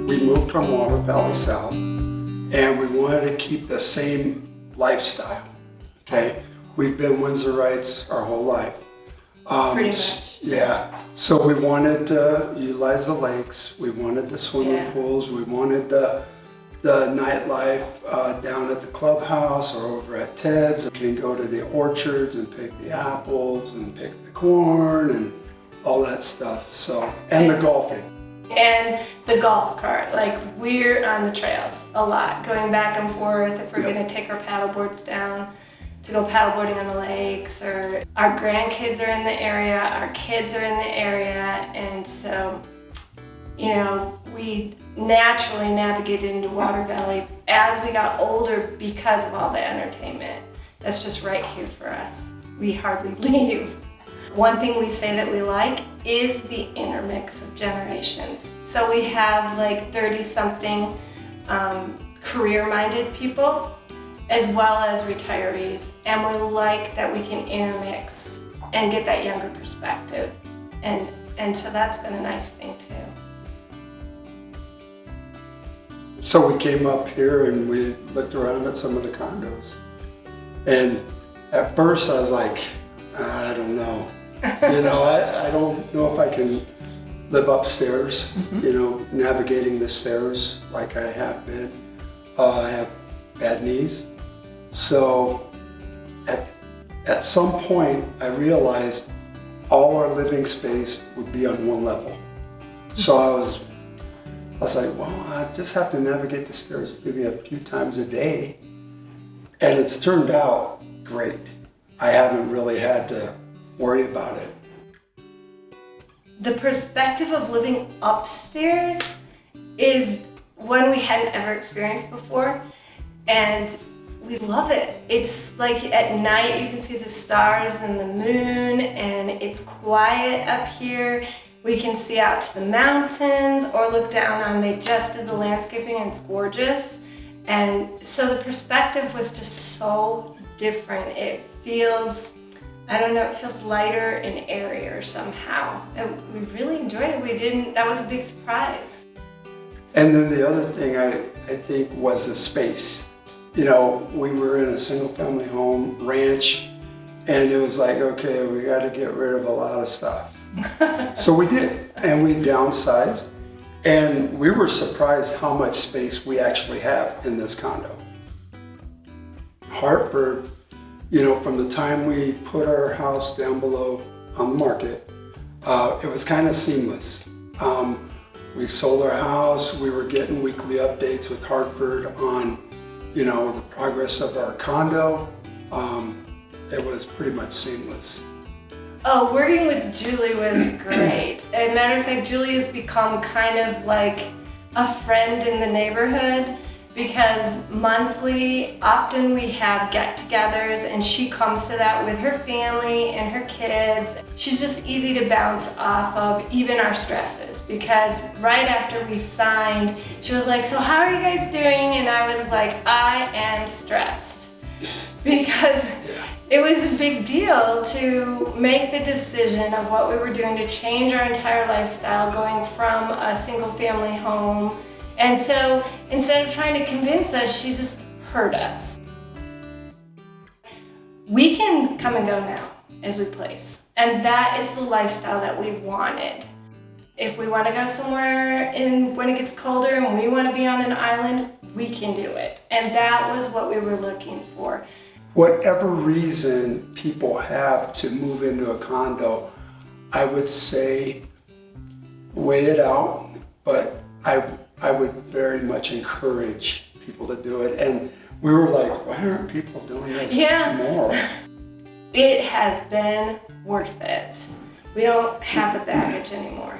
We moved from Water Valley South, and we wanted to keep the same lifestyle, okay? We've been Windsorites our whole life. Pretty much. Yeah, so we wanted to utilize the lakes, we wanted the swimming pools, we wanted the nightlife down at the clubhouse or over at Ted's. We can go to the orchards and pick the apples and pick the corn and all that stuff, so, and the golfing. And the golf cart, like we're on the trails a lot, going back and forth if we're gonna take our paddle boards down to go paddleboarding on the lakes, or our grandkids are in the area, our kids are in the area, and so, you know, we naturally navigated into Water Valley as we got older because of all the entertainment. That's just right here for us. We hardly leave. One thing we say that we like is the intermix of generations. So we have like 30-something career-minded people, as well as retirees, and we like that we can intermix and get that younger perspective, and so that's been a nice thing too. So we came up here and we looked around at some of the condos, and at first I was like, I don't know, you know, I don't know if I can live upstairs, you know, navigating the stairs like I have been. I have bad knees. So at some point I realized all our living space would be on one level. So I was like, well, I just have to navigate the stairs maybe a few times a day. And it's turned out great. I haven't really had to worry about it. The perspective of living upstairs is one we hadn't ever experienced before, and we love it. It's like at night you can see the stars and the moon, and it's quiet up here. We can see out to the mountains or look down on, they just did the landscaping and it's gorgeous. And so the perspective was just so different. It feels, I don't know, it feels lighter and airier somehow. And we really enjoyed it. That was a big surprise. And then the other thing I think was the space. You know, we were in a single family home, ranch, and it was like, okay, we got to get rid of a lot of stuff. So we did, and we downsized, and we were surprised how much space we actually have in this condo. Hartford, you know, from the time we put our house down below on the market, it was kind of seamless. We sold our house, we were getting weekly updates with Hartford on, you know, the progress of our condo. It was pretty much seamless. Oh, working with Julie was great. As a matter of fact, Julie has become kind of like a friend in the neighborhood, because monthly, often we have get-togethers, and she comes to that with her family and her kids. She's just easy to bounce off of, even our stresses, because right after we signed, she was like, so how are you guys doing? And I was like, I am stressed, because it was a big deal to make the decision of what we were doing to change our entire lifestyle, going from a single family home. And so instead of trying to convince us, she just heard us. We can come and go now as we please. And that is the lifestyle that we wanted. If we want to go somewhere when it gets colder and we want to be on an island, we can do it. And that was what we were looking for. Whatever reason people have to move into a condo, I would say weigh it out, but I would very much encourage people to do it. And we were like, why aren't people doing this more? It has been worth it. We don't have the baggage anymore.